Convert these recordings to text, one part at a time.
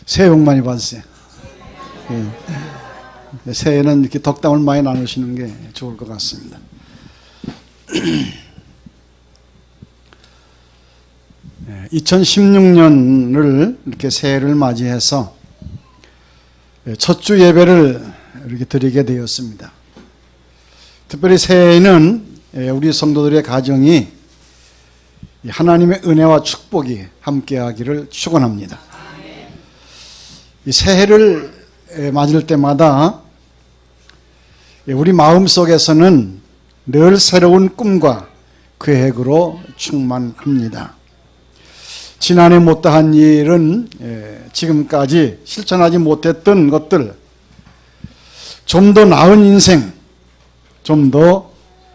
새해 복 많이 받으세요. 예. 새해는 이렇게 덕담을 많이 나누시는 게 좋을 것 같습니다. 2016년을 이렇게 새해를 맞이해서 첫 주 예배를 이렇게 드리게 되었습니다. 특별히 새해에는 우리 성도들의 가정이 하나님의 은혜와 축복이 함께하기를 축원합니다. 이 새해를 맞을 때마다 우리 마음속에서는 늘 새로운 꿈과 계획으로 충만합니다. 지난해 못다한 일은 지금까지 실천하지 못했던 것들, 좀 더 나은 인생, 좀 더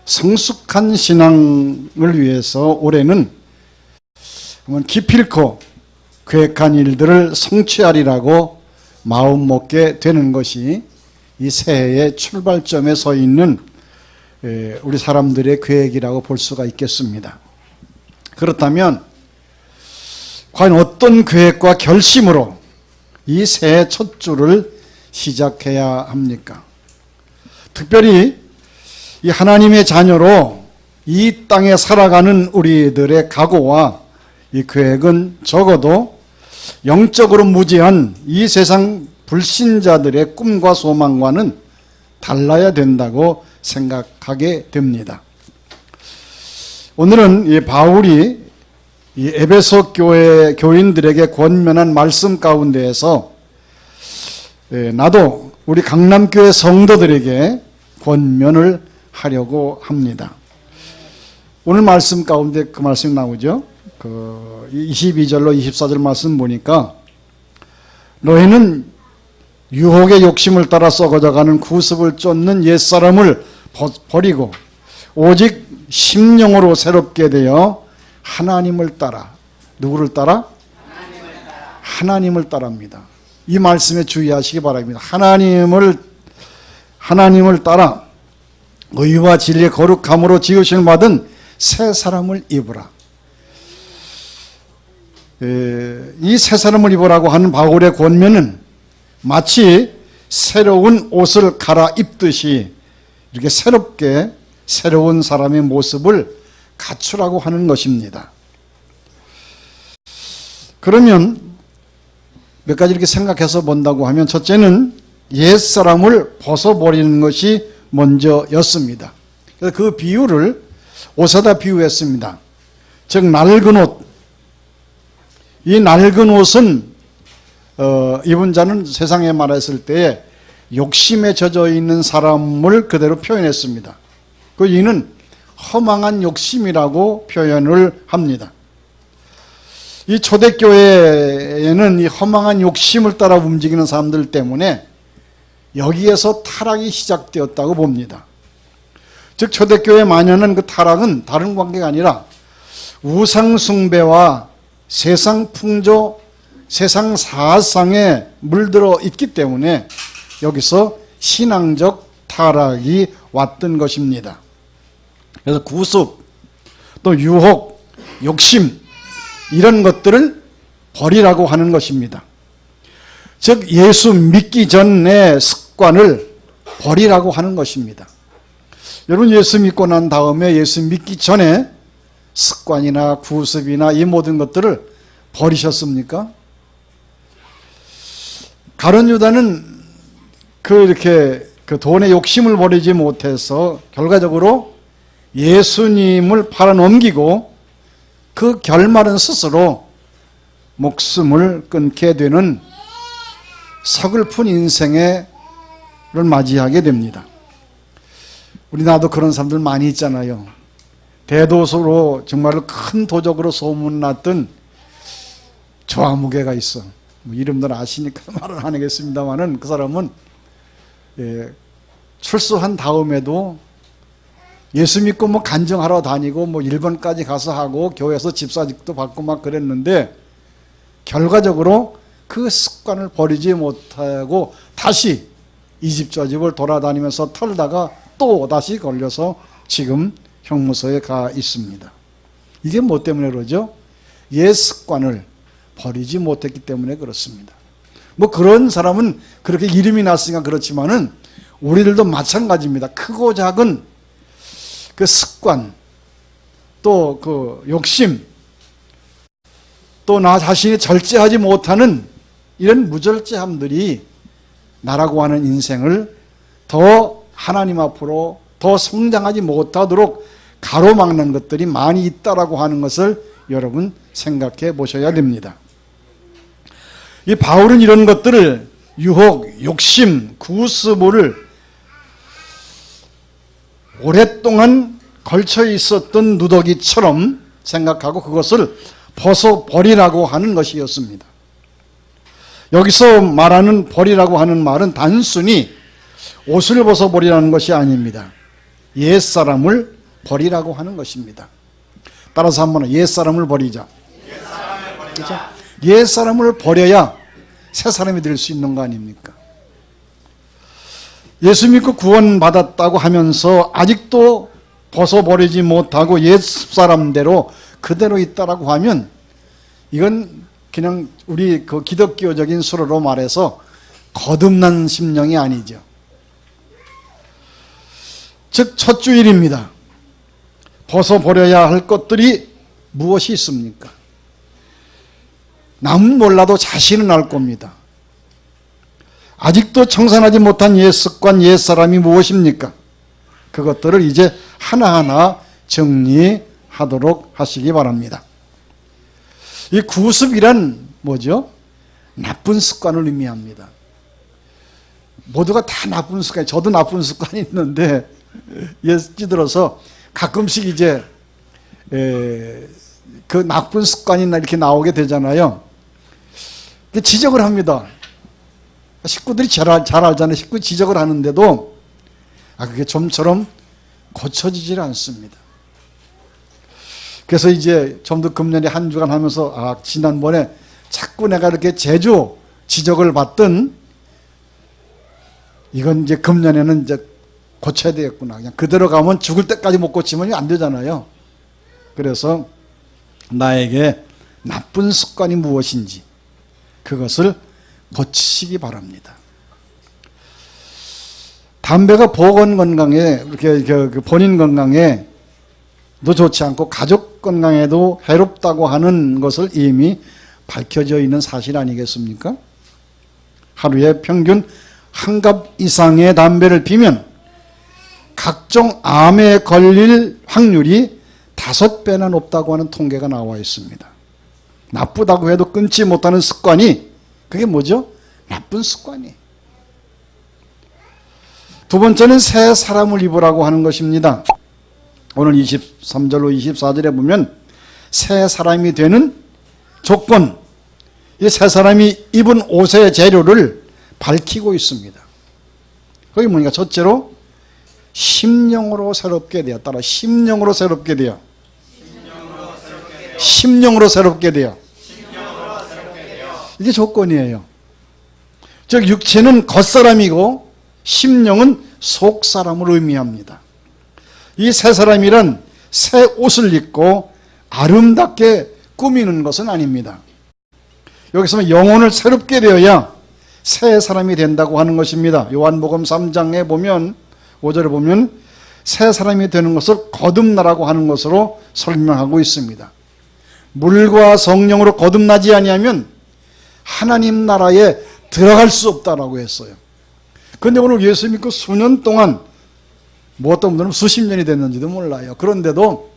성숙한 신앙을 위해서 올해는 한번 기필코 계획한 일들을 성취하리라고 마음 먹게 되는 것이 이 새해의 출발점에 서 있는 우리 사람들의 계획이라고 볼 수가 있겠습니다. 그렇다면 과연 어떤 계획과 결심으로 이 새해 첫 주를 시작해야 합니까? 특별히 이 하나님의 자녀로 이 땅에 살아가는 우리들의 각오와 이 계획은 적어도 영적으로 무지한 이 세상 불신자들의 꿈과 소망과는 달라야 된다고 생각하게 됩니다. 오늘은 이 바울이 이 에베소 교회 교인들에게 권면한 말씀 가운데에서 나도 우리 강남교회 성도들에게 권면을 하려고 합니다. 오늘 말씀 가운데 그 말씀이 나오죠. 22절로 24절 말씀 보니까 너희는 유혹의 욕심을 따라 썩어져가는 구습을 쫓는 옛사람을 버리고 오직 심령으로 새롭게 되어 하나님을 따라. 누구를 따라? 하나님을 따라합니다. 이 말씀에 주의하시기 바랍니다. 하나님을 따라 의와 진리의 거룩함으로 지으심을 받은 새 사람을 입으라. 이 새 사람을 입으라고 하는 바울의 권면은 마치 새로운 옷을 갈아입듯이 이렇게 새롭게 새로운 사람의 모습을 갖추라고 하는 것입니다. 그러면 몇 가지 이렇게 생각해서 본다고 하면, 첫째는 옛사람을 벗어버리는 것이 먼저였습니다. 그래서 그 비유를 옷에다 비유했습니다. 즉 낡은 옷. 이 낡은 옷은 입은 자는 세상에 말했을 때에 욕심에 젖어 있는 사람을 그대로 표현했습니다. 그 이는 허망한 욕심이라고 표현을 합니다. 이 초대교회에는 이 허망한 욕심을 따라 움직이는 사람들 때문에 여기에서 타락이 시작되었다고 봅니다. 즉 초대교회 마녀는 그 타락은 다른 관계가 아니라 우상숭배와 세상 풍조, 세상 사상에 물들어 있기 때문에 여기서 신앙적 타락이 왔던 것입니다. 그래서 구습, 또 유혹, 욕심 이런 것들을 버리라고 하는 것입니다. 즉 예수 믿기 전의 습관을 버리라고 하는 것입니다. 여러분 예수 믿고 난 다음에 예수 믿기 전에 습관이나 구습이나 이 모든 것들을 버리셨습니까? 가룟 유다는 이렇게 돈의 욕심을 버리지 못해서 결과적으로 예수님을 팔아넘기고 그 결말은 스스로 목숨을 끊게 되는 서글픈 인생을 맞이하게 됩니다. 우리나라도 그런 사람들 많이 있잖아요. 대도서로 정말로 큰 도적으로 소문났던 조아무개가 있어. 이름들 아시니까 말을 안 하겠습니다만은 그 사람은 출소한 다음에도 예수 믿고 간증하러 다니고 일본까지 가서 하고 교회에서 집사직도 받고 막 그랬는데 결과적으로 그 습관을 버리지 못하고 다시 이 집 저 집을 돌아다니면서 털다가 또 다시 걸려서 지금 형무소에 가 있습니다. 이게 뭐 때문에 그러죠? 옛 습관을 버리지 못했기 때문에 그렇습니다. 뭐 그런 사람은 그렇게 이름이 났으니까 그렇지만은 우리들도 마찬가지입니다. 크고 작은 그 습관, 또 그 욕심, 또 나 자신이 절제하지 못하는 이런 무절제함들이 나라고 하는 인생을 더 하나님 앞으로 더 성장하지 못하도록 가로막는 것들이 많이 있다라고 하는 것을 여러분 생각해 보셔야 됩니다. 이 바울은 이런 것들을 유혹, 욕심, 구스모를 오랫동안 걸쳐 있었던 누더기처럼 생각하고 그것을 벗어버리라고 하는 것이었습니다. 여기서 말하는 버리라고 하는 말은 단순히 옷을 벗어버리라는 것이 아닙니다. 옛사람을 버리라고 하는 것입니다. 따라서 한번 옛사람을 버리자. 그렇죠? 옛사람을 버려야 새사람이 될 수 있는 거 아닙니까? 예수 믿고 구원받았다고 하면서 아직도 벗어버리지 못하고 옛사람대로 그대로 있다라고 하면 이건 그냥 우리 그 기독교적인 수로로 말해서 거듭난 심령이 아니죠. 즉 첫 주일입니다. 벗어버려야 할 것들이 무엇이 있습니까? 남은 몰라도 자신은 알 겁니다. 아직도 청산하지 못한 옛 습관, 옛 사람이 무엇입니까? 그것들을 이제 하나하나 정리하도록 하시기 바랍니다. 이 구습이란 뭐죠? 나쁜 습관을 의미합니다. 모두가 다 나쁜 습관이, 저도 나쁜 습관이 있는데 예를 들어서 가끔씩 이제 그 나쁜 습관이나 이렇게 나오게 되잖아요. 지적을 합니다. 식구들이 잘 알잖아요. 식구 지적을 하는데도 그게 좀처럼 고쳐지질 않습니다. 그래서 이제 좀 더 금년에 한 주간 하면서 지난번에 자꾸 내가 이렇게 제주 지적을 받던 이건 이제 금년에는 이제 고쳐야 되겠구나. 그냥 그대로 가면 죽을 때까지 못 고치면 안 되잖아요. 그래서 나에게 나쁜 습관이 무엇인지 그것을 고치시기 바랍니다. 담배가 보건 건강에 이렇게 본인 건강에도 좋지 않고 가족 건강에도 해롭다고 하는 것을 이미 밝혀져 있는 사실 아니겠습니까? 하루에 평균 한 갑 이상의 담배를 피면 각종 암에 걸릴 확률이 5배나 높다고 하는 통계가 나와 있습니다. 나쁘다고 해도 끊지 못하는 습관이 그게 뭐죠? 나쁜 습관이. 두 번째는 새 사람을 입으라고 하는 것입니다. 오늘 23절로 24절에 보면 새 사람이 되는 조건, 이 새 사람이 입은 옷의 재료를 밝히고 있습니다. 그게 뭐니까 첫째로 심령으로 새롭게 되어, 따라 심령으로 새롭게 되어, 심령으로 새롭게 되어. 이게 조건이에요. 즉 육체는 겉사람이고 심령은 속사람을 의미합니다. 이 새 사람이란 새 옷을 입고 아름답게 꾸미는 것은 아닙니다. 여기서는 영혼을 새롭게 되어야 새 사람이 된다고 하는 것입니다. 요한복음 3장에 보면 5절에 보면 새 사람이 되는 것을 거듭나라고 하는 것으로 설명하고 있습니다. 물과 성령으로 거듭나지 아니하면 하나님 나라에 들어갈 수 없다라고 했어요. 그런데 오늘 예수 믿고 수년 동안 뭐 어떤 분들은 수십 년이 됐는지도 몰라요. 그런데도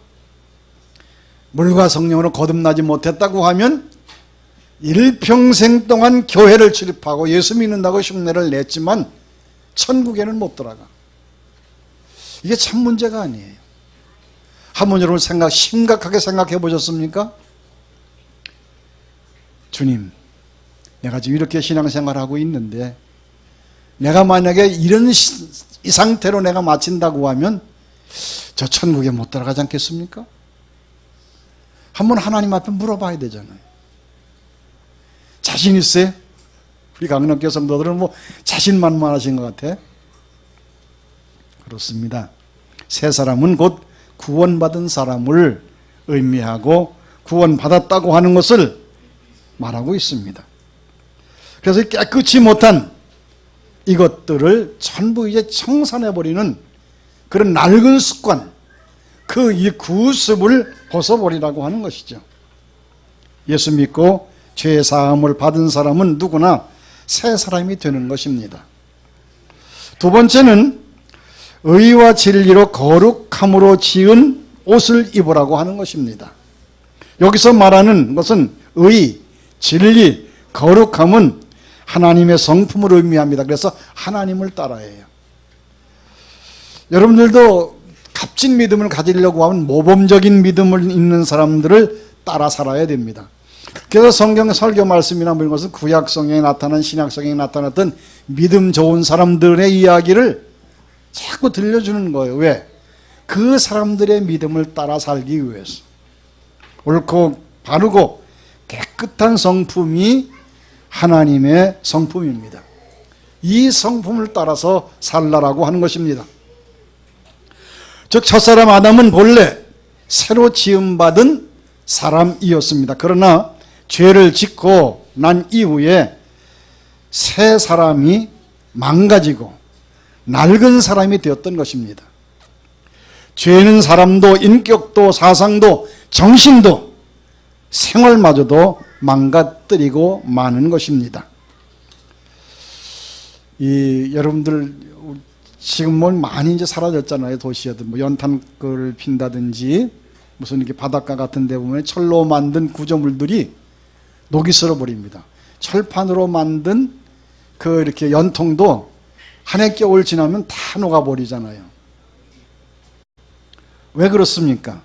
물과 성령으로 거듭나지 못했다고 하면 일평생 동안 교회를 출입하고 예수 믿는다고 흉내를 냈지만 천국에는 못 들어가. 이게 참 문제가 아니에요. 한번 여러분 심각하게 생각해 보셨습니까? 주님, 내가 지금 이렇게 신앙생활하고 있는데 내가 만약에 이 상태로 내가 마친다고 하면 저 천국에 못 들어가지 않겠습니까? 한번 하나님 앞에 물어봐야 되잖아요. 자신 있어요? 우리 강력교 성도들은 뭐 자신만만하신 것 같아? 그렇습니다. 새 사람은 곧 구원받은 사람을 의미하고 구원받았다고 하는 것을 말하고 있습니다. 그래서 깨끗이 못한 이것들을 전부 이제 청산해버리는 그런 낡은 습관, 그 이 구습을 벗어버리라고 하는 것이죠. 예수 믿고 죄 사함을 받은 사람은 누구나 새 사람이 되는 것입니다. 두 번째는 의와 진리로 거룩함으로 지은 옷을 입으라고 하는 것입니다. 여기서 말하는 것은 의, 진리, 거룩함은 하나님의 성품을 의미합니다. 그래서 하나님을 따라야 해요. 여러분들도 값진 믿음을 가지려고 하면 모범적인 믿음을 있는 사람들을 따라 살아야 됩니다. 그래서 성경 설교 말씀이나 이런 것은 구약 성경에 나타난, 신약 성경에 나타났던 믿음 좋은 사람들의 이야기를 자꾸 들려주는 거예요. 왜? 그 사람들의 믿음을 따라 살기 위해서. 옳고 바르고 깨끗한 성품이 하나님의 성품입니다. 이 성품을 따라서 살라라고 하는 것입니다. 즉 첫사람 아담은 본래 새로 지음받은 사람이었습니다. 그러나 죄를 짓고 난 이후에 새 사람이 망가지고 낡은 사람이 되었던 것입니다. 죄는 사람도 인격도 사상도 정신도 생활마저도 망가뜨리고 마는 것입니다. 여러분들 지금 뭐 많이 이제 사라졌잖아요. 도시에도 뭐 연탄불을 핀다든지 무슨 이렇게 바닷가 같은 데 보면 철로 만든 구조물들이 녹이 슬어 버립니다. 철판으로 만든 그 이렇게 연통도 한 해 겨울 지나면 다 녹아 버리잖아요. 왜 그렇습니까?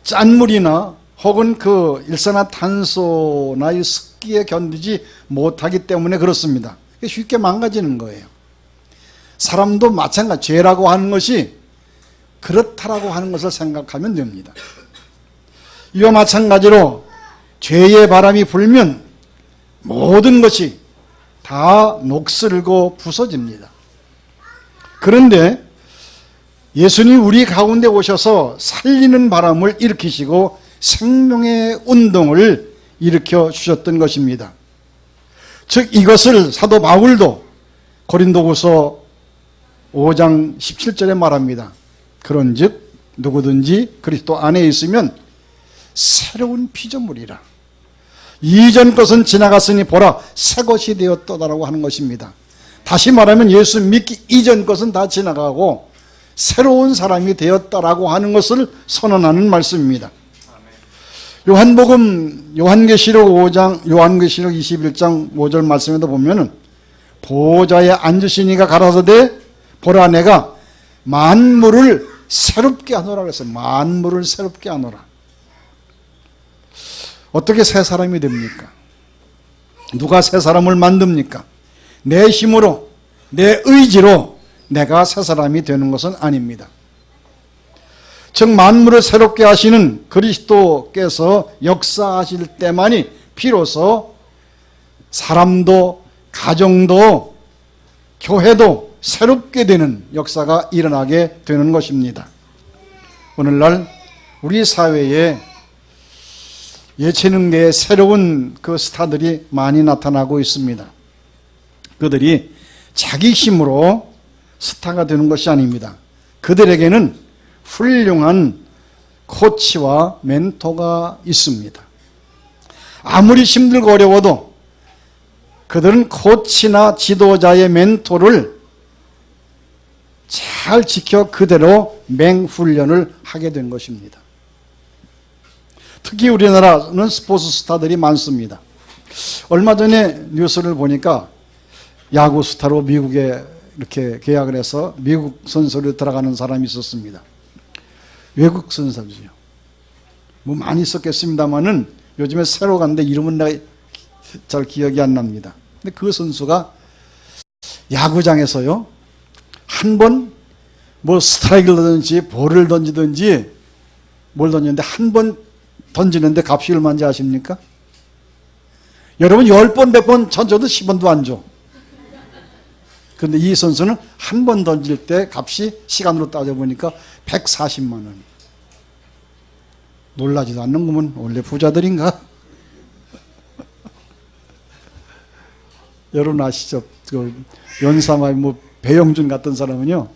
짠물이나 혹은 그 일산화탄소나 이 습기에 견디지 못하기 때문에 그렇습니다. 쉽게 망가지는 거예요. 사람도 마찬가지, 죄라고 하는 것이 그렇다라고 하는 것을 생각하면 됩니다. 이와 마찬가지로 죄의 바람이 불면 모든 것이 다 녹슬고 부서집니다. 그런데 예수님 우리 가운데 오셔서 살리는 바람을 일으키시고 생명의 운동을 일으켜 주셨던 것입니다. 즉 이것을 사도 바울도 고린도후서 5장 17절에 말합니다. 그런즉 누구든지 그리스도 안에 있으면 새로운 피조물이라. 이전 것은 지나갔으니 보라 새 것이 되었다라고 하는 것입니다. 다시 말하면 예수 믿기 이전 것은 다 지나가고 새로운 사람이 되었다라고 하는 것을 선언하는 말씀입니다. 요한계시록 21장 5절 말씀에도 보면은 보좌에 앉으신 이가 가라사대 보라 내가 만물을 새롭게 하노라 그랬어요. 만물을 새롭게 하노라. 어떻게 새 사람이 됩니까? 누가 새 사람을 만듭니까? 내 힘으로, 내 의지로 내가 새 사람이 되는 것은 아닙니다. 즉 만물을 새롭게 하시는 그리스도께서 역사하실 때만이 비로소 사람도 가정도 교회도 새롭게 되는 역사가 일어나게 되는 것입니다. 오늘날 우리 사회에 예체능계의 새로운 그 스타들이 많이 나타나고 있습니다. 그들이 자기 힘으로 스타가 되는 것이 아닙니다. 그들에게는 훌륭한 코치와 멘토가 있습니다. 아무리 힘들고 어려워도 그들은 코치나 지도자의 멘토를 잘 지켜 그대로 맹훈련을 하게 된 것입니다. 특히 우리나라는 스포츠 스타들이 많습니다. 얼마 전에 뉴스를 보니까 야구 스타로 미국에 이렇게 계약을 해서 미국 선수로 들어가는 사람이 있었습니다. 외국 선수죠. 뭐 많이 있었겠습니다만은 요즘에 새로 갔는데 이름은 내가 잘 기억이 안 납니다. 근데 그 선수가 야구장에서요, 한 번 뭐 스트라이크를 던지든지 볼을 던지든지 뭘 던지는데 한 번 던지는데 값이 얼마인지 아십니까? 여러분 10번 100번 던져도 10원도 안 줘. 그런데 이 선수는 한 번 던질 때 값이 시간으로 따져보니까 140만 원. 놀라지도 않는 거면 원래 부자들인가? 여러분 아시죠? 그 연사마의 뭐 배영준 같은 사람은요,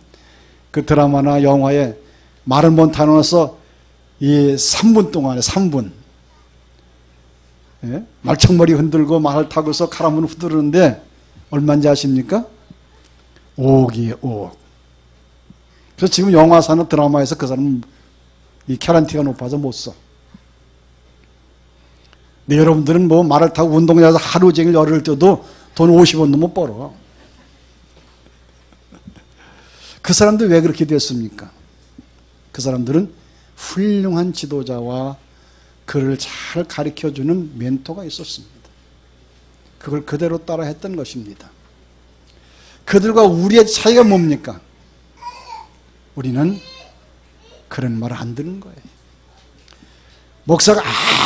그 드라마나 영화에 말을 못하면서 이 3분 동안에 3분 예? 말청머리 흔들고 말을 타고서 카라문 후두르는데 얼마인지 아십니까? 5억이에요. 5억. 그래서 지금 영화사나 드라마에서 그 사람은 이 캐런티가 높아서 못 써. 근데 여러분들은 뭐 말을 타고 운동장에서 하루 종일 열을 떠도 돈 50원도 못 벌어. 그 사람들 왜 그렇게 됐습니까? 그 사람들은 훌륭한 지도자와 그를 잘 가르쳐주는 멘토가 있었습니다. 그걸 그대로 따라 했던 것입니다. 그들과 우리의 차이가 뭡니까? 우리는 그런 말 안 듣는 거예요. 목사가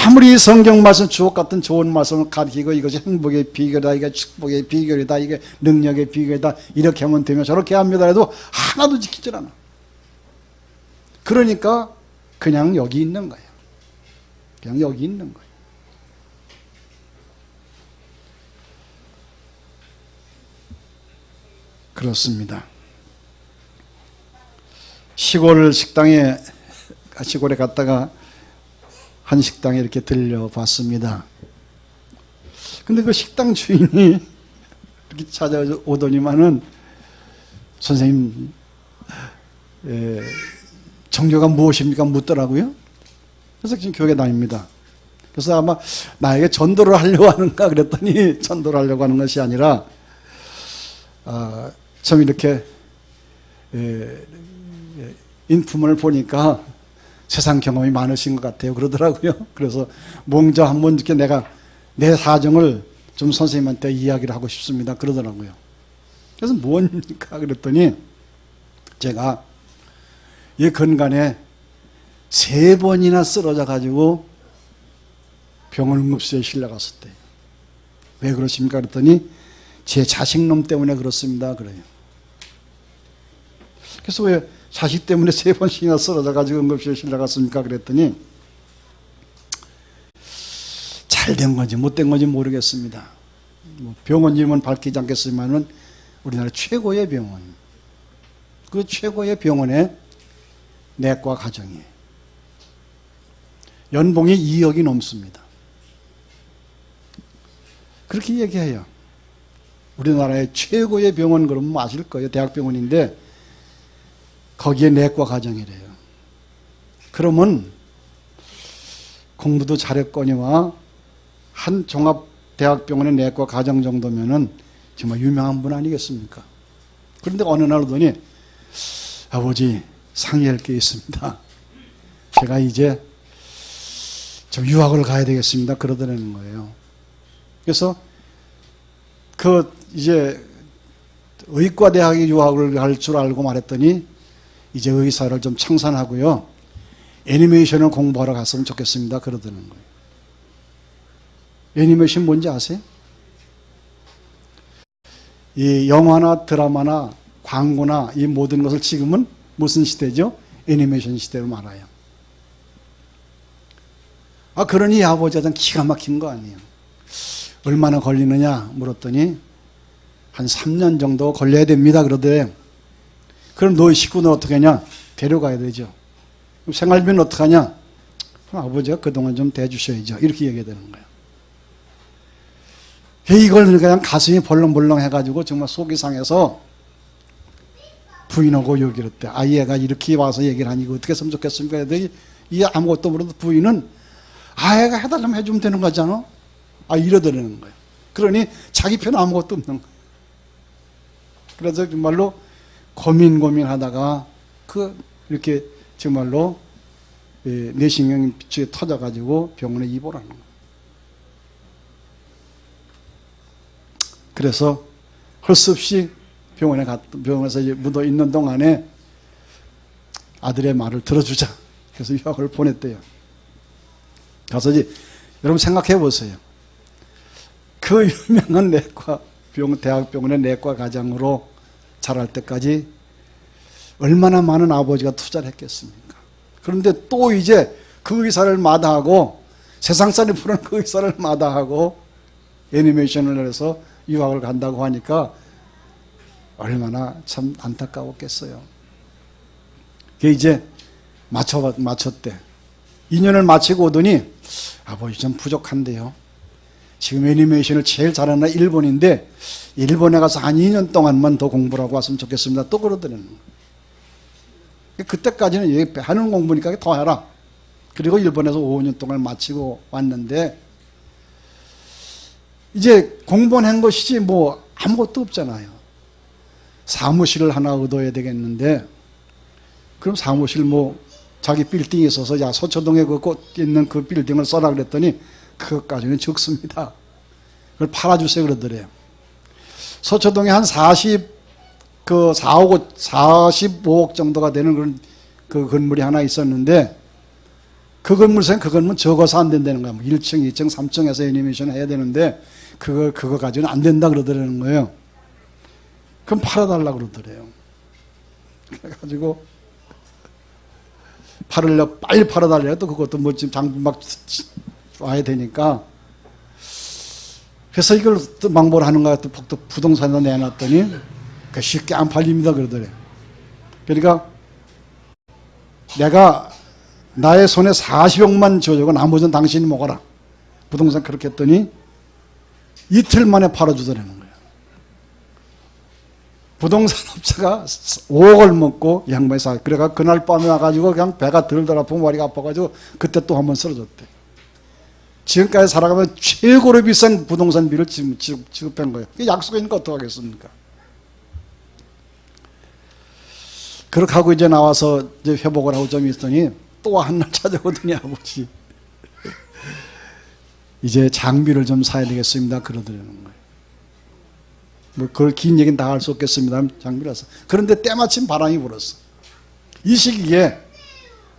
아무리 성경 말씀 주옥 같은 좋은 말씀을 가르치고 이것이 행복의 비결이다, 이게 축복의 비결이다, 이게 능력의 비결이다, 이렇게 하면 되면 저렇게 합니다 해도 하나도 지키질 않아. 그러니까 그냥 여기 있는 거예요. 그냥 여기 있는 거예요. 그렇습니다. 시골에 갔다가 한 식당에 이렇게 들려봤습니다. 근데 그 식당 주인이 이렇게 찾아오더니만은 선생님, 종교가 무엇입니까? 묻더라고요. 그래서 지금 교회 다닙니다. 그래서 아마 나에게 전도를 하려고 하는가 그랬더니 전도를 하려고 하는 것이 아니라 좀 이렇게 인품을 보니까 세상 경험이 많으신 것 같아요. 그러더라고요. 그래서 먼저 한번 이렇게 내가 내 사정을 좀 선생님한테 이야기를 하고 싶습니다. 그러더라고요. 그래서 뭡니까? 그랬더니 제가 이 근간에 3번이나 쓰러져 가지고 병원 응급실에 실려갔을 때 왜 그러십니까? 그랬더니 제 자식놈 때문에 그렇습니다. 그래요. 그래서 왜 자식 때문에 3번씩이나 쓰러져 가지고 응급실에 실려갔습니까? 그랬더니 잘된 건지 못된 건지 모르겠습니다. 병원 이름은 밝히지 않겠지만은 우리나라 최고의 병원, 그 최고의 병원의 내과 가정이에요. 연봉이 2억이 넘습니다. 그렇게 얘기해요. 우리나라의 최고의 병원 그러면 아실 거예요. 대학병원인데 거기에 내과 가정이래요. 그러면 공부도 잘했거니와 한 종합대학병원의 내과 가정 정도면은 정말 유명한 분 아니겠습니까? 그런데 어느 날 오더니 아버지 상의할 게 있습니다. 제가 이제 좀 유학을 가야 되겠습니다. 그러더라는 거예요. 그래서 이제 의과대학에 유학을 갈 줄 알고 말했더니 이제 의사를 좀 청산하고요. 애니메이션을 공부하러 갔으면 좋겠습니다. 그러더라는 거예요. 애니메이션 뭔지 아세요? 이 영화나 드라마나 광고나 이 모든 것을 지금은 무슨 시대죠? 애니메이션 시대로 말아요. 그러니 아버지가 좀 기가 막힌 거 아니에요. 얼마나 걸리느냐 물었더니 한 3년 정도 걸려야 됩니다. 그러더래. 그럼 너희 식구는 어떻게 하냐? 데려가야 되죠. 그럼 생활비는 어떻게 하냐? 그럼 아버지가 그동안 좀 대주셔야죠. 이렇게 얘기해야 되는 거예요. 이걸 그냥 가슴이 벌렁벌렁 해가지고 정말 속이 상해서 부인하고 얘기를 했대. 얘가 이렇게 와서 얘기를 하니 어떻게 했으면 좋겠습니까? 그랬더니 이 아무것도 모르는 부인은 얘가 해달라면 해주면 되는 거잖아. 이러더라는 거예요. 그러니 자기 편은 아무것도 없는 거예요. 그래서 정말로 고민하다가 이렇게 정말로 뇌신경이 비추에 터져가지고 병원에 입원하는 거예요. 그래서 할 수 없이 병원에서 묻어 있는 동안에 아들의 말을 들어주자. 그래서 유학을 보냈대요. 가서 여러분 생각해 보세요. 그 유명한 대학병원의 내과 가장으로 자랄 때까지 얼마나 많은 아버지가 투자를 했겠습니까? 그런데 또 이제 그 의사를 마다하고 세상살이 푸는 그 의사를 마다하고 애니메이션을 해서 유학을 간다고 하니까 얼마나 참 안타까웠겠어요. 그게 이제 마쳤대. 2년을 마치고 오더니 아버지 좀 부족한데요. 지금 애니메이션을 제일 잘하는 일본인데 일본에 가서 한 2년 동안만 더 공부를 하고 왔으면 좋겠습니다. 또 그러더라는 거예요. 그때까지는 하는 공부니까 더 해라. 그리고 일본에서 5년 동안 마치고 왔는데 이제 공부는 한 것이지 뭐 아무것도 없잖아요. 사무실을 하나 얻어야 되겠는데 그럼 사무실 뭐 자기 빌딩이 있어서 야 서초동에 그 꽃 있는 그 빌딩을 써라 그랬더니 그것까지는 적습니다. 그걸 팔아주세요 그러더래요. 서초동에 한 45억 정도가 되는 그런 그 건물이 하나 있었는데 그 건물은 그 건물 적어서 안 된다는 거야. 뭐 1층, 2층, 3층에서 애니메이션 해야 되는데 그거 가지고는 안 된다 그러더라는 거예요. 그럼 팔아달라 그러더래요. 그래가지고 빨리 팔아달래요. 또 그것도 뭐 지금 장비 막 와야 되니까. 그래서 이걸 또 망보를 하는 것 같아. 또 부동산에다 내놨더니 쉽게 안 팔립니다 그러더래요. 그러니까 내가 나의 손에 40억만 줘주고 나머지는 당신이 먹어라. 부동산 그렇게 했더니 이틀 만에 팔아주더라는 거예요. 부동산 업체가 5억을 먹고 이 양반이 사. 그래가 그날 밤에 와가지고 그냥 배가 덜덜 아프고 머리가 아파가지고 그때 또 한 번 쓰러졌대. 지금까지 살아가면 최고로 비싼 부동산비를 지급한 거예요. 약속이니까 어떡하겠습니까? 그렇게 하고 이제 나와서 이제 회복을 하고 좀 있더니 또 한 날 찾아오더니 아버지 이제 장비를 좀 사야 되겠습니다 그러더라는 거예요. 뭐 그걸 긴 얘기는 다 할 수 없겠습니다. 장비라서. 그런데 때마침 바람이 불었어. 이 시기에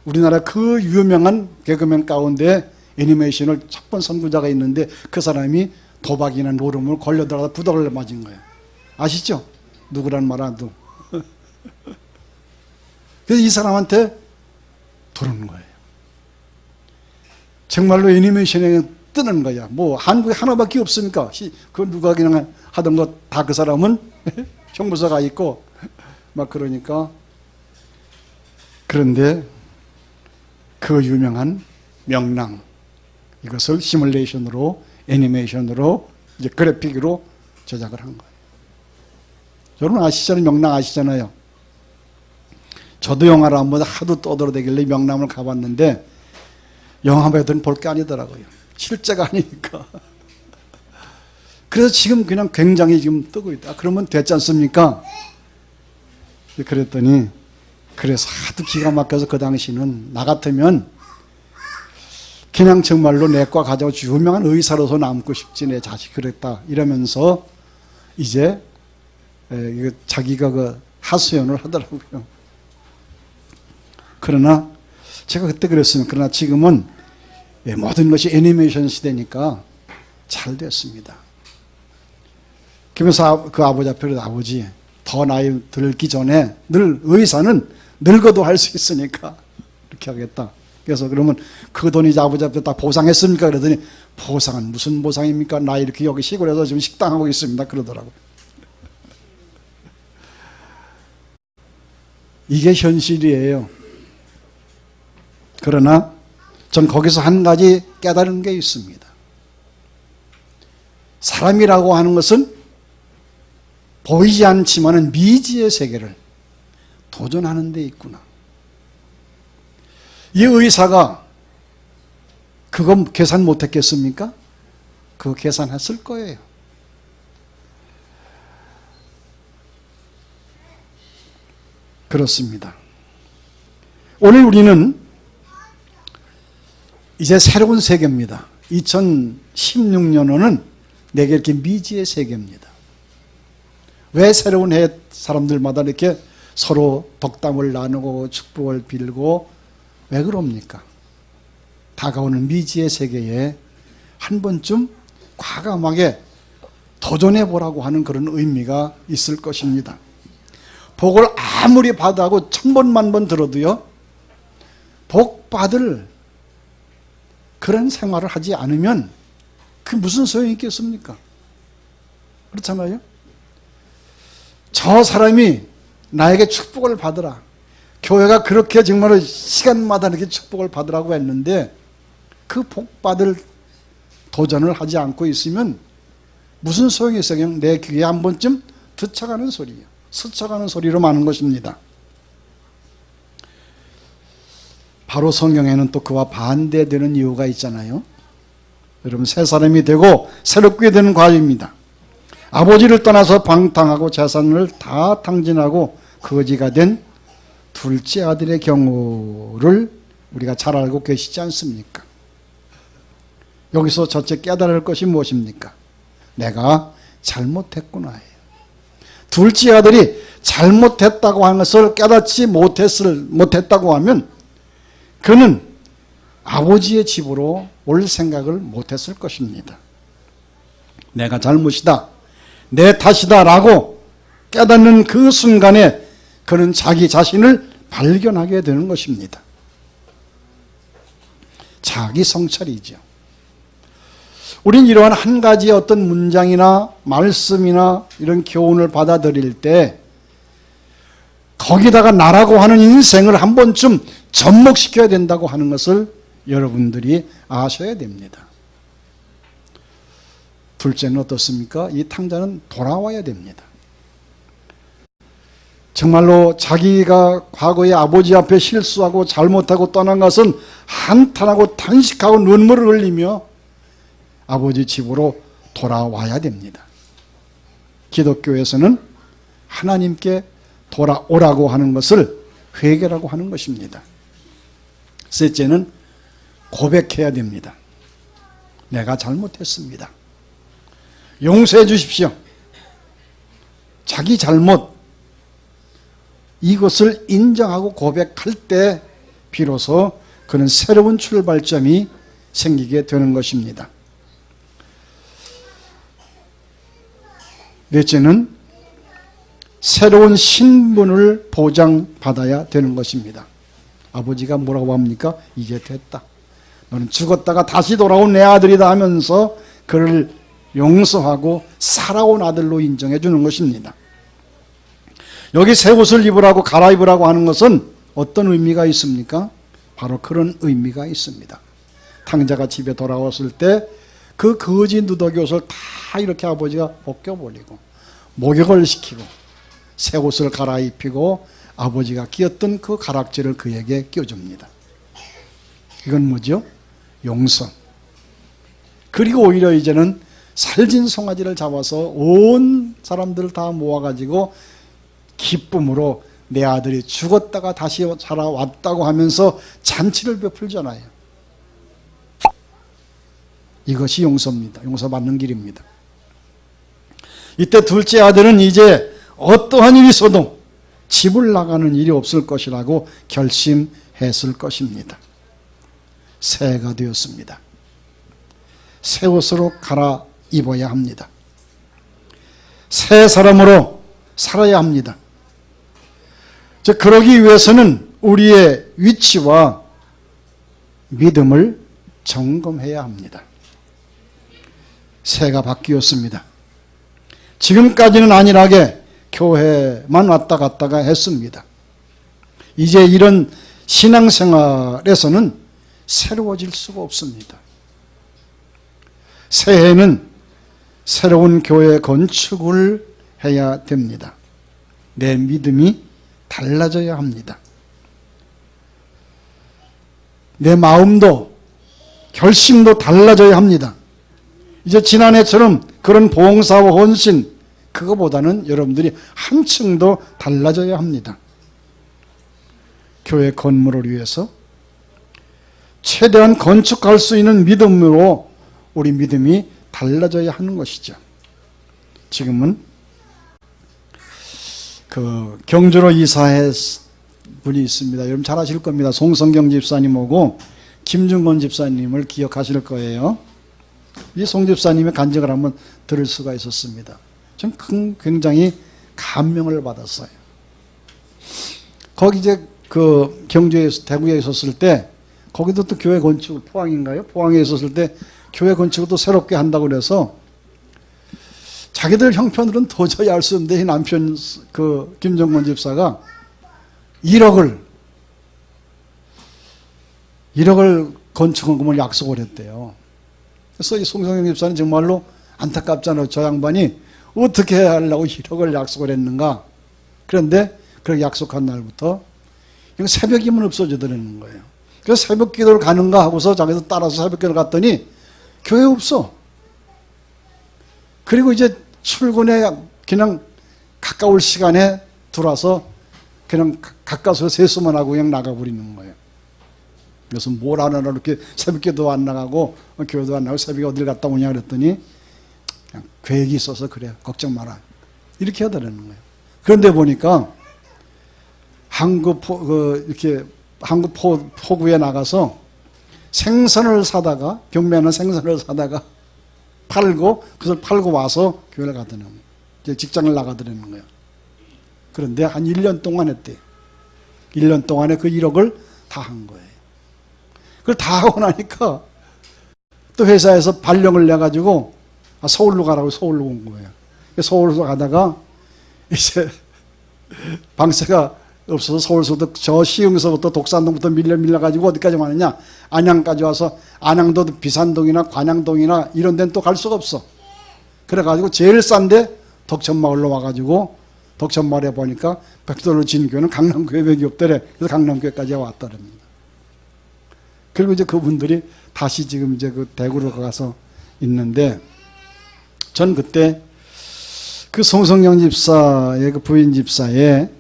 우리나라 그 유명한 개그맨 가운데 애니메이션을 첫 번 선구자가 있는데 그 사람이 도박이나 노름을 걸려들어서 부닥을 맞은 거예요. 아시죠? 누구란 말 안 도. 그래서 이 사람한테 들어오는 거예요. 정말로 애니메이션에 뜨는 거야. 뭐 한국에 하나밖에 없으니까 그 누가 그냥 하던 거 다 그 사람은 형부서가 있고 막 그러니까. 그런데 그 유명한 명랑 이것을 시뮬레이션으로 애니메이션으로 이제 그래픽으로 제작을 한 거예요. 여러분 아시잖아요. 명랑 아시잖아요. 저도 영화를 한번 하도 떠들어대길래 명랑을 가봤는데 영화 배우들은 볼 게 아니더라고요. 실제가 아니니까. 그래서 지금 그냥 굉장히 지금 뜨고 있다. 그러면 됐지 않습니까? 그랬더니 그래서 하도 기가 막혀서 그 당시는 나 같으면 그냥 정말로 내과 가자고 유명한 의사로서 남고 싶지 내 자식 그랬다 이러면서 이제 자기가 그 하소연을 하더라고요. 그러나 제가 그때 그랬습니다. 그러나 지금은 모든 것이 애니메이션 시대니까 잘 됐습니다. 그러면서 그 아버지 앞에 아버지 더 나이 들기 전에 늘 의사는 늙어도 할 수 있으니까 이렇게 하겠다. 그래서 그러면 그 돈이 이제 아버지 앞에 다 보상했습니까? 그러더니 보상은 무슨 보상입니까? 나 이렇게 여기 시골에서 지금 식당하고 있습니다. 그러더라고요. 이게 현실이에요. 그러나 전 거기서 한 가지 깨달은 게 있습니다. 사람이라고 하는 것은 보이지 않지만은 미지의 세계를 도전하는 데 있구나. 이 의사가 그거 계산 못했겠습니까? 그거 계산했을 거예요. 그렇습니다. 오늘 우리는 이제 새로운 세계입니다. 2016년호는 내게 이렇게 미지의 세계입니다. 왜 새로운 해 사람들마다 이렇게 서로 덕담을 나누고 축복을 빌고 왜 그럽니까? 다가오는 미지의 세계에 한 번쯤 과감하게 도전해보라고 하는 그런 의미가 있을 것입니다. 복을 아무리 받아하고 1000번, 10,000번 들어도요, 복 받을 그런 생활을 하지 않으면 그 무슨 소용이 있겠습니까? 그렇잖아요. 저 사람이 나에게 축복을 받으라. 교회가 그렇게 정말로 시간마다 이렇게 축복을 받으라고 했는데 그 복받을 도전을 하지 않고 있으면 무슨 소용이 있어요? 그냥 내 귀에 한 번쯤 스쳐가는 소리예요. 스쳐가는 소리로 많은 것입니다. 바로 성경에는 또 그와 반대되는 이유가 있잖아요. 여러분, 새 사람이 되고 새롭게 되는 과정입니다. 아버지를 떠나서 방탕하고 재산을 다 탕진하고 거지가 된 둘째 아들의 경우를 우리가 잘 알고 계시지 않습니까? 여기서 첫째 깨달을 것이 무엇입니까? 내가 잘못했구나 해요. 둘째 아들이 잘못했다고 하는 것을 깨닫지 못했다고 하면 그는 아버지의 집으로 올 생각을 못했을 것입니다. 내가 잘못이다, 내 탓이다 라고 깨닫는 그 순간에 그는 자기 자신을 발견하게 되는 것입니다. 자기 성찰이죠. 우린 이러한 한 가지의 어떤 문장이나 말씀이나 이런 교훈을 받아들일 때 거기다가 나라고 하는 인생을 한 번쯤 접목시켜야 된다고 하는 것을 여러분들이 아셔야 됩니다. 둘째는 어떻습니까? 이 탕자는 돌아와야 됩니다. 정말로 자기가 과거에 아버지 앞에 실수하고 잘못하고 떠난 것은 한탄하고 탄식하고 눈물을 흘리며 아버지 집으로 돌아와야 됩니다. 기독교에서는 하나님께 돌아오라고 하는 것을 회개라고 하는 것입니다. 셋째는 고백해야 됩니다. 내가 잘못했습니다. 용서해 주십시오. 자기 잘못, 이것을 인정하고 고백할 때 비로소 그는 새로운 출발점이 생기게 되는 것입니다. 넷째는 새로운 신분을 보장받아야 되는 것입니다. 아버지가 뭐라고 합니까? 이제 됐다. 너는 죽었다가 다시 돌아온 내 아들이다 하면서 그를 용서하고 살아온 아들로 인정해 주는 것입니다. 여기 새 옷을 입으라고 갈아입으라고 하는 것은 어떤 의미가 있습니까? 바로 그런 의미가 있습니다. 탕자가 집에 돌아왔을 때 그 거지 누더기 옷을 다 이렇게 아버지가 벗겨버리고 목욕을 시키고 새 옷을 갈아입히고 아버지가 끼었던 그 가락지를 그에게 끼워줍니다. 이건 뭐죠? 용서. 그리고 오히려 이제는 살진 송아지를 잡아서 온 사람들을 다 모아가지고 기쁨으로 내 아들이 죽었다가 다시 살아왔다고 하면서 잔치를 베풀잖아요. 이것이 용서입니다. 용서받는 길입니다. 이때 둘째 아들은 이제 어떠한 일이 있어도 집을 나가는 일이 없을 것이라고 결심했을 것입니다. 새해가 되었습니다. 새 옷으로 갈아입어야 합니다. 새 사람으로 살아야 합니다. 그러기 위해서는 우리의 위치와 믿음을 점검해야 합니다. 새해가 바뀌었습니다. 지금까지는 안일하게 교회만 왔다 갔다가 했습니다. 이제 이런 신앙생활에서는 새로워질 수가 없습니다. 새해는 새로운 교회 건축을 해야 됩니다. 내 믿음이 달라져야 합니다. 내 마음도 결심도 달라져야 합니다. 이제 지난해처럼 그런 봉사와 헌신, 그거보다는 여러분들이 한층 더 달라져야 합니다. 교회 건물을 위해서 최대한 건축할 수 있는 믿음으로 우리 믿음이 달라져야 하는 것이죠. 지금은 그 경주로 이사해 분이 있습니다. 여러분 잘 아실 겁니다. 송성경 집사님하고 김중건 집사님을 기억하실 거예요. 이 송 집사님의 간증을 한번 들을 수가 있었습니다. 전 굉장히 감명을 받았어요. 거기 이제 그 경주에, 대구에 있었을 때 거기도 또 교회 건축을, 포항인가요? 포항에 있었을 때 교회 건축을 또 새롭게 한다고 그래서 자기들 형편으로는 도저히 알 수 없는데 이 남편 그 김정건 집사가 1억을 건축원금을 약속을 했대요. 그래서 이 송성영 집사는 정말로 안타깝잖아요. 저 양반이 어떻게 하려고 1억을 약속을 했는가. 그런데 그렇게 약속한 날부터 새벽이면 없어지더라는 거예요. 그래서 새벽 기도를 가는가 하고서 자기도 따라서 새벽 기도를 갔더니 교회 없어. 그리고 이제 출근에 그냥 가까울 시간에 들어와서 그냥 가까워서 세수만 하고 그냥 나가버리는 거예요. 그래서 뭘 안 하나 이렇게 새벽기도 안 나가고 교회도 안 나가고 새벽에 어딜 갔다 오냐 그랬더니 그냥 계획이 있어서 그래 걱정 마라 이렇게 하더라는 거예요. 그런데 보니까 이렇게 한국 포구에 나가서 생선을 사다가 경매하는 생선을 사다가 팔고 그것을 팔고 와서 교회를 가더라는 거예요. 직장을 나가더라는 거예요. 그런데 한 1년 동안 했대. 1년 동안에 그 1억을 다 한 거예요. 그걸 다 하고 나니까 또 회사에서 발령을 내가지고 서울로 가라고 서울로 온 거예요. 서울로 가다가 이제 방세가 없어서 서울서부터 저 시흥서부터 독산동부터 밀려가지고 어디까지 가느냐 안양까지 와서 안양도 비산동이나 관양동이나 이런 데는 또 갈 수가 없어. 그래가지고 제일 싼데 덕천마을로 와가지고 덕천마을에 보니까 백돌로 진 교회는 강남교회밖에 없더래. 그래서 강남교회까지 왔더랍니다. 그리고 이제 그분들이 다시 지금 이제 그 대구로 가서 있는데 전 그때 그 송성영 집사의 그 부인 집사의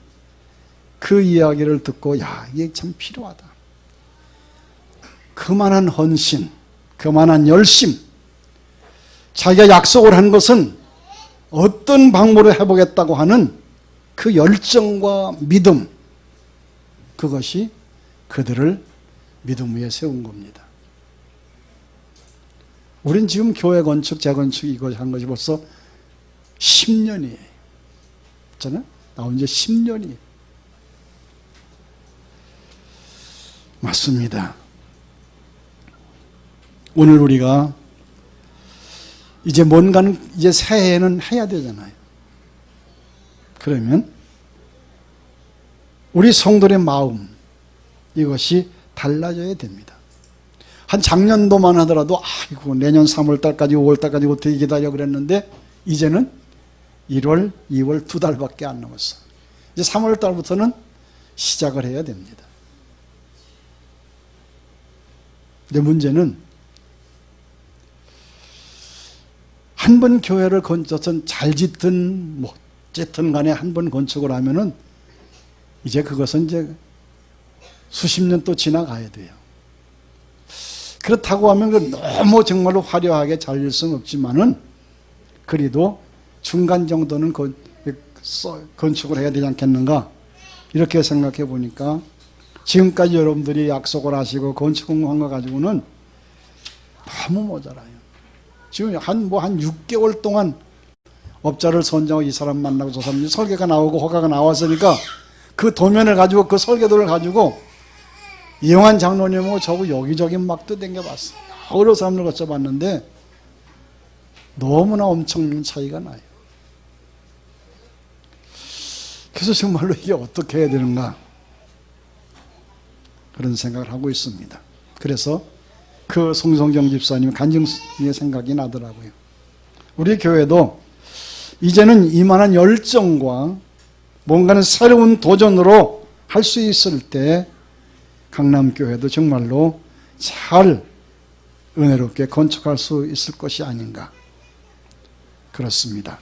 그 이야기를 듣고 야 이게 참 필요하다. 그만한 헌신, 그만한 열심, 자기가 약속을 한 것은 어떤 방법으로 해보겠다고 하는 그 열정과 믿음, 그것이 그들을 믿음 위에 세운 겁니다. 우린 지금 교회 건축, 재건축 이거 한 것이 벌써 10년이에요. 있잖아요? 나온 지 10년이에요. 맞습니다. 오늘 우리가 이제 뭔가는 이제 새해에는 해야 되잖아요. 그러면 우리 성도의 마음 이것이 달라져야 됩니다. 한 작년도만 하더라도 아이고 내년 3월달까지 5월달까지 어떻게 기다려 그랬는데 이제는 1월, 2월 2달밖에 안 남았어. 이제 3월달부터는 시작을 해야 됩니다. 근데 문제는 한 번 교회를 건축은 잘 짓든 못 짓든 간에 한 번 건축을 하면은 이제 그것은 이제 수십 년 또 지나가야 돼요. 그렇다고 하면 너무 정말로 화려하게 잘 질 수는 없지만은 그래도 중간 정도는 건축을 해야 되지 않겠는가 이렇게 생각해 보니까 지금까지 여러분들이 약속을 하시고 건축한 거 가지고는 너무 모자라요. 지금 한 6개월 동안 업자를 선정하고 이 사람 만나고 저 사람 설계가 나오고 허가가 나왔으니까 그 도면을 가지고 그 설계도를 가지고 이용한 장로님하고 저하고 여기저기 막 떠댕겨봤어. 여러 사람들 거쳐봤는데 너무나 엄청난 차이가 나요. 그래서 정말로 이게 어떻게 해야 되는가 그런 생각을 하고 있습니다. 그래서 그 송성경 집사님 간증의 생각이 나더라고요. 우리 교회도 이제는 이만한 열정과 뭔가는 새로운 도전으로 할 수 있을 때 강남교회도 정말로 잘 은혜롭게 건축할 수 있을 것이 아닌가 그렇습니다.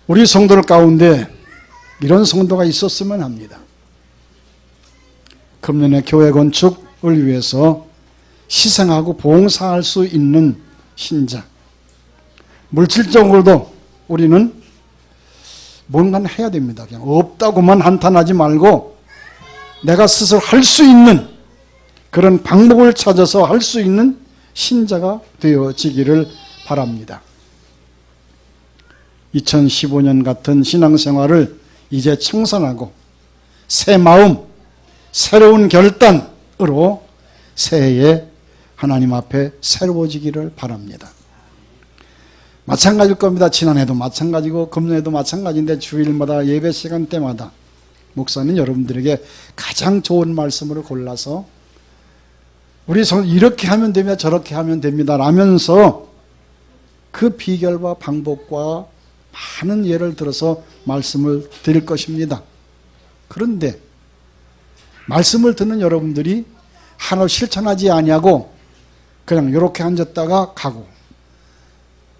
우리 성도들 가운데 이런 성도가 있었으면 합니다. 금년에 교회 건축을 위해서 희생하고 봉사할 수 있는 신자. 물질적으로도 우리는 뭔가는 해야 됩니다. 그냥 없다고만 한탄하지 말고 내가 스스로 할 수 있는 그런 방법을 찾아서 할 수 있는 신자가 되어지기를 바랍니다. 2015년 같은 신앙생활을 이제 청산하고 새 마음, 새로운 결단으로 새해에 하나님 앞에 새로워지기를 바랍니다. 마찬가지일 겁니다. 지난해도 마찬가지고 금년에도 마찬가지인데 주일마다 예배 시간 때마다 목사는 여러분들에게 가장 좋은 말씀을 골라서 우리 이렇게 하면 됩니다. 저렇게 하면 됩니다. 라면서 그 비결과 방법과 많은 예를 들어서 말씀을 드릴 것입니다. 그런데 말씀을 듣는 여러분들이 하나도 실천하지 아니하고 그냥 이렇게 앉았다가 가고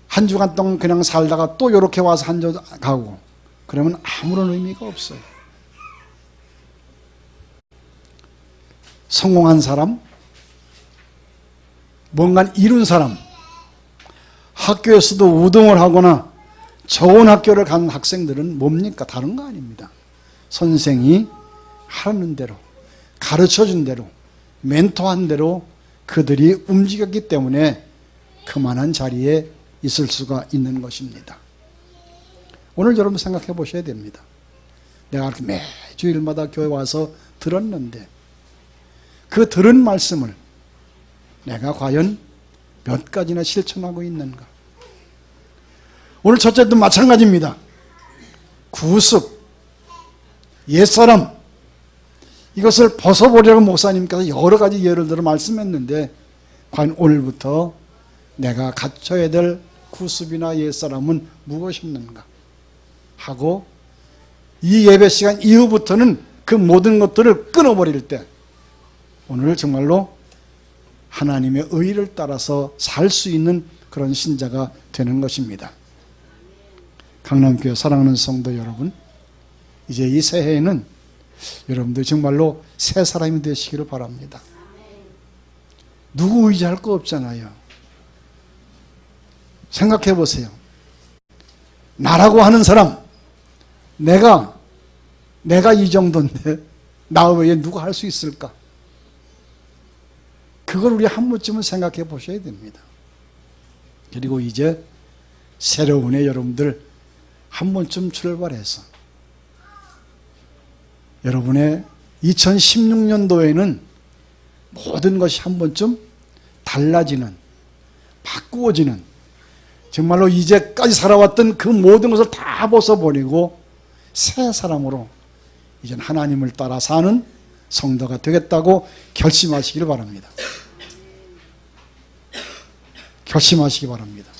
한 주간 동안 그냥 살다가 또 이렇게 와서 앉아 가고 그러면 아무런 의미가 없어요. 성공한 사람, 뭔가 이룬 사람, 학교에서도 우등을 하거나 좋은 학교를 간 학생들은 뭡니까? 다른 거 아닙니다. 선생이 하라는 대로, 가르쳐준 대로, 멘토한 대로 그들이 움직였기 때문에 그만한 자리에 있을 수가 있는 것입니다. 오늘 여러분 생각해 보셔야 됩니다. 내가 이렇게 매주일마다 교회 와서 들었는데 그 들은 말씀을 내가 과연 몇 가지나 실천하고 있는가? 오늘 첫째도 마찬가지입니다. 구습, 옛사람, 이것을 벗어보려고 목사님께서 여러 가지 예를 들어 말씀했는데 과연 오늘부터 내가 갖춰야 될 구습이나 옛사람은 무엇이었는가 하고 이 예배 시간 이후부터는 그 모든 것들을 끊어버릴 때 오늘 정말로 하나님의 의를 따라서 살 수 있는 그런 신자가 되는 것입니다. 강남교회 사랑하는 성도 여러분, 이제 이 새해에는 여러분들 정말로 새 사람이 되시기를 바랍니다. 누구 의지할 거 없잖아요. 생각해 보세요. 나라고 하는 사람, 내가 이 정도인데 나 외에 누가 할 수 있을까? 그걸 우리 한 번쯤은 생각해 보셔야 됩니다. 그리고 이제 새로운 해 여러분들 한 번쯤 출발해서 여러분의 2016년도에는 모든 것이 한 번쯤 달라지는, 바꾸어지는, 정말로 이제까지 살아왔던 그 모든 것을 다 벗어버리고 새 사람으로 이젠 하나님을 따라 사는 성도가 되겠다고 결심하시기를 바랍니다. 결심하시기 바랍니다.